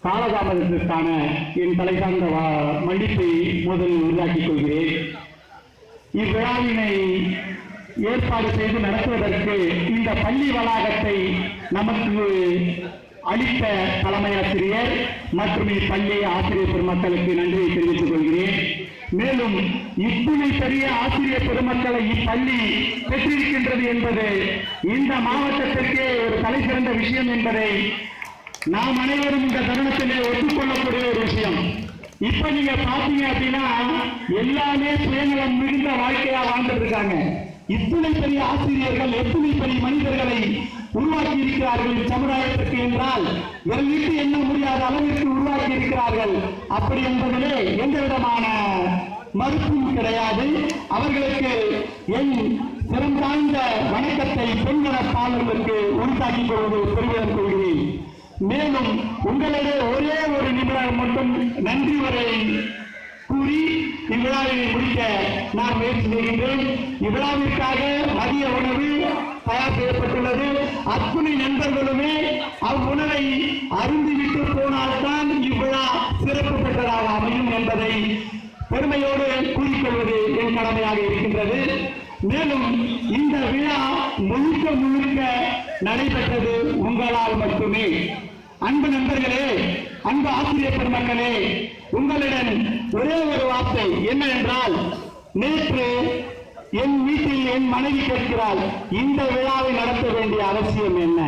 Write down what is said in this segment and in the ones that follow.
காலதாமதத்திற்கான என் தலை சார்ந்த மன்னிப்பை முதலில் உருவாக்கிக் கொள்கிறேன். இவ்விழாவினை ஏற்பாடு செய்து நடத்துவதற்கு இந்த பள்ளி வளாகத்தை நமக்கு அளித்த தலைமை ஆசிரியர் மற்றும் இப்பள்ளி ஆசிரியர் பெருமக்களுக்கு நன்றியை தெரிவித்துக் கொள்கிறேன். மேலும் இத்துணை பெரிய ஆசிரியர் பெருமக்களை இப்பள்ளி பெற்றிருக்கின்றது என்பது இந்த மாவட்டத்திற்கே ஒரு தலை சிறந்த விஷயம் என்பதை நாம் அனைவரும் இந்த தருணத்திலே ஒத்துக்கொள்ளக்கூடிய ஒரு விஷயம். இப்ப நீங்க பாத்தீங்க அப்படின்னா எல்லாமே சுயநலம் மிகுந்த வாழ்க்கையா வாழ்ந்துட்டு இருக்காங்க. இத்துணை பெரிய ஆசிரியர்கள் எத்தனை பெரிய மனிதர்களை உருவாக்கி இருக்கிறார்கள் சமுதாயத்திற்கு என்றால் விரலிட்டு எண்ண முடியாத அளவிற்கு உருவாக்கி இருக்கிறார்கள். அப்படி என்பதிலே எந்த விதமான மறுப்பும் கிடையாது. அவர்களுக்கு என் சிறம் தாழ்ந்த வணக்கத்தை பெண்களப்பாளர்களுக்கு உறுத்தாக்கிக் கொள்வது பெருமிதம் கொள்கிறேன். மேலும் உங்களிடையே ஒரே ஒரு நிமிடம் மட்டும் நன்றி வரை கூறி இவ்விழாவை முடிக்க நான் முயற்சி செய்கின்றேன். இவ்விழாவிற்காக மதிய உணவு தயார் செய்யப்பட்டுள்ளது. அத்துணை நண்பர்களுமே அவ்வுணவை அருந்திவிட்டு போனால்தான் இவ்விழா சிறப்பு பெற்றதாக அமையும் என்பதை பெருமையோடு கூறிக்கொள்வது என் கடமையாக இருக்கின்றது. மேலும் இந்த விழா முழுக்க முழுக்க நடைபெற்றது உங்களால் மட்டுமே. அன்பு நண்பர்களே, அன்பு ஆசிரியர் பெருமக்களே, உங்களிடம் ஒரே ஒரு வார்த்தை என்னவென்றால், நேற்று என் வீட்டில் என் மனைவி கேட்கிறாள், இந்த விழாவை நடத்த வேண்டிய அவசியம் என்ன?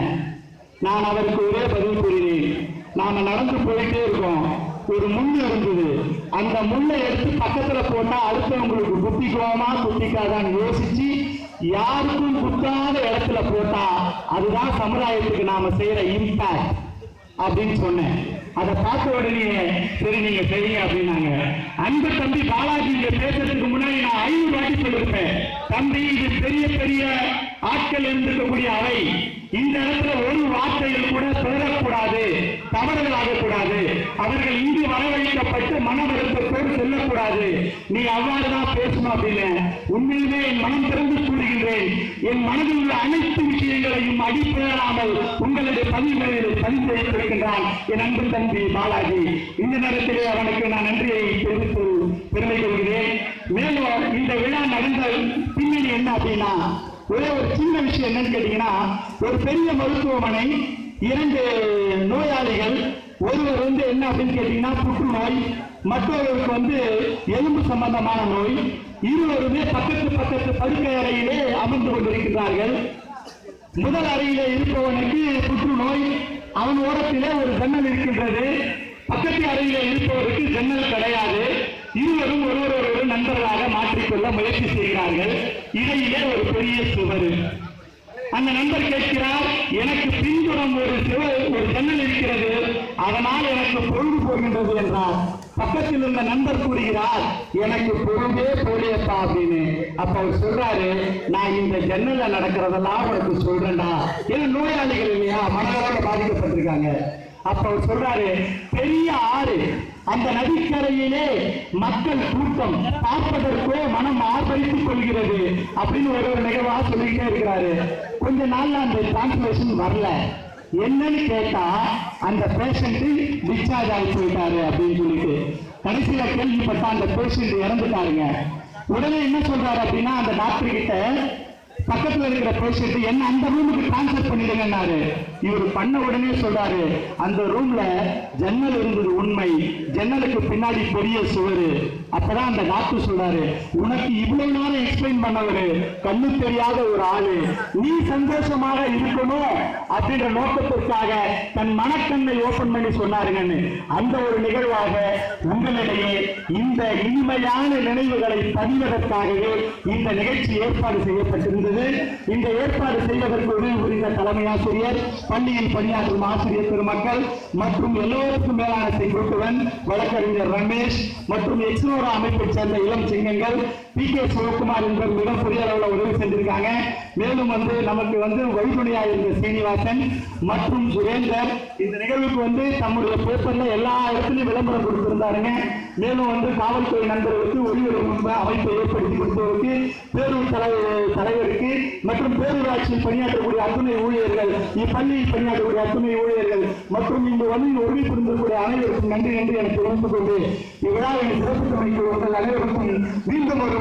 நான் அவருக்கு ஒரே பதில் கூறினேன். நாம நடந்து போயிட்டே இருக்கோம், ஒரு முள் இருந்தது, அந்த முள்ளை எடுத்து பக்கத்துல போட்டா அடுத்தவங்களுக்கு குத்திக்குவோமா குத்திக்காதான்னு யோசிச்சு யாருக்கும் குத்தாத இடத்துல போட்டா அதுதான் சமுதாயத்துக்கு நாம செய்யற இம்பாக்ட் அப்படின்னு சொன்னேன். அதை பார்த்த உடனே சரி நீங்க செய்யுங்க அப்படின்னாங்க. அன்பு தம்பி பாலாஜி இங்க பேசுறதுக்கு முன்னாடி நான் 5 வாட்டி சொல்லிருப்பேன், தம்பி இது பெரிய பெரிய ஆட்கள் இருந்திருக்கக்கூடிய அவை, இந்த இடத்துல ஒரு வார்த்தையில் கூட பெறக்கூடாது, தவறுகள் ஆகக்கூடாது, அவர்கள் இங்கு வரவழைக்கப்பட்டு மன வருத்தத்தோடு செல்லக்கூடாது, நீ அவ்வாறுதான் பேசணும் அப்படின்னு உண்மையிலே என் மனம் திறந்து கூறுகின்றேன். என் மனதில் உள்ள அனைத்து விஷயங்களையும் அடிப்படையாமல் உங்களுடைய பதிவு செய்திருக்கின்றான் என் அன்பு தம்பி பாலாஜி. இந்த நேரத்திலே அவனுக்கு நான் நன்றியை தெரிவித்து பெருமை கொள்கிறேன். மேலும் இந்த விழா நடந்த பின்னணி என்ன அப்படின்னா, ஒரே ஒரு சின்ன விஷயம் என்னன்னு கேட்டீங்கன்னா, ஒரு பெரிய மருத்துவமனை, 2 நோயாளிகள், ஒருவர் என்ன அப்படின்னு கேட்டீங்கன்னா புற்றுநோய், மற்றவருக்கு எலும்பு சம்பந்தமான நோய், இருவருமே பக்கத்து படுக்கை அறையிலே அமர்ந்து கொண்டிருக்கிறார்கள். முதல் அறையிலே இருப்பவனுக்கு புற்றுநோய், அவன் ஓரத்திலே ஒரு ஜன்னல் இருக்கின்றது. பக்கத்து அறையிலே இருப்பவருக்கு ஜன்னல் கிடையாது. இருவரும் ஒருவரோடு நண்பர்களாக மாற்றிக்கொள்ள முயற்சி செய்கிறார்கள். இடையிலே ஒரு பெரிய சுவர். அந்த நண்பர் கேட்கிறார், எனக்கு பின்புறம் ஒரு ஜன்னல் இருக்கிறது, அதனால் எனக்கு பொழுது போகின்றது என்றார். பக்கத்தில் இருந்த நண்பர் கூறுகிறார், எனக்கு பொழுதே போலியப்பா அப்படின்னு. அப்ப அவர் சொல்றாரு, நான் இந்த ஜன்னல்ல நடக்கிறதெல்லாம் உனக்கு சொல்றேன்டா. ஏன்னா நோயாளிகள் இல்லையா, மனநலம் பாதிக்கப்பட்டிருக்காங்க. அப்ப அவர் சொல்றாரு, பெரிய ஆறு, அந்த நதிக்கரையிலே மக்கள் கூட்டம் பார்ப்பதற்கோ மனம் ஆர்ப்பரித்துக் கொள்கிறது அப்படின்னு ஒரு நிகழ்வாக சொல்லிக்கிட்டே இருக்கிறாரு. கொஞ்ச நாள்ல அந்த டிரான்ஸ்லேஷன் வரல. என்னன்னு கேட்டா அந்த பேஷண்ட் டிஸ்சார்ஜ் ஆகி போயிட்டாரு அப்படின்னு சொல்லிட்டு கடைசியில கேள்விப்பட்ட அந்த பேஷண்ட் இறந்துட்டாருங்க. உடனே என்ன சொல்றாரு அப்படின்னா, அந்த டாக்டர் கிட்ட பக்கத்துல இருக்கிற பேஷண்ட் என்ன அந்த ரூமுக்கு டிரான்ஸ்பர் பண்ணிடுங்கன்னாரு. இவர் பண்ண உடனே சொல்றாரு, அந்த ரூம்ல ஜன்னல் இருந்தது உண்மை, ஜன்னலுக்கு பின்னாடி பெரிய சுவரு. அப்பதான் அந்த டாக்டர் சொல்றாரு, உனக்கு இவ்வளவு நேரம் எக்ஸ்பிளைன் பண்ணவரு கண்ணு தெரியாத ஒரு ஆளு, நீ சந்தோஷமாக இருக்கணும் அப்படின்ற நோக்கத்திற்காக தன் மனக்கண்ணை ஓபன் பண்ணி சொன்னாருங்கன்னு. அந்த ஒரு நிகழ்வாக உங்களிடையே இந்த இனிமையான நினைவுகளை பதிவதற்காகவே இந்த நிகழ்ச்சி ஏற்பாடு செய்யப்பட்டிருந்தது. இந்த ஏற்பாடு செய்வதற்கு உதவி புரிந்த தலைமை ஆசிரியர், பள்ளியில் பணியாற்றும் ஆசிரியர் பெருமக்கள் மற்றும் எல்லோருக்கும் மேலான செங்குட்டுவன், வழக்கறிஞர் ரமேஷ் மற்றும் எக்ஸ்னோரா அமைப்பை சேர்ந்த இளம் சிங்கங்கள், கே சிவகுமார் என்பவர் மிகப்பெரிய அளவில் உதவி செஞ்சிருக்காங்க. மேலும் நமக்கு வழித்துணையா இருந்த சீனிவாசன் மற்றும் சுரேந்தர் இந்த நிகழ்வுக்கு தம்முடைய பேப்பர்ல எல்லா இடத்துலையும் விளம்பரம் கொடுத்திருந்தாருங்க. மேலும் காவல்துறை நண்பர்களுக்கு ஒளிபரப்பு அமைப்பை ஏற்படுத்தி கொடுத்தவருக்கு, பேரூர் தலைவருக்கு மற்றும் பேரூராட்சியில் பணியாற்றக்கூடிய அத்துணை ஊழியர்கள், இப்பள்ளியில் பணியாற்றக்கூடிய அத்துணை ஊழியர்கள் மற்றும் இங்கு உறுதி புரிந்திருக்கக்கூடிய அனைவருக்கும் நன்றி என்று எனக்கு தெரிவித்துக் கொண்டு இவ்விழாவை சிறப்பு அமைக்க உங்கள் அனைவருக்கும் மீண்டும் ஒரு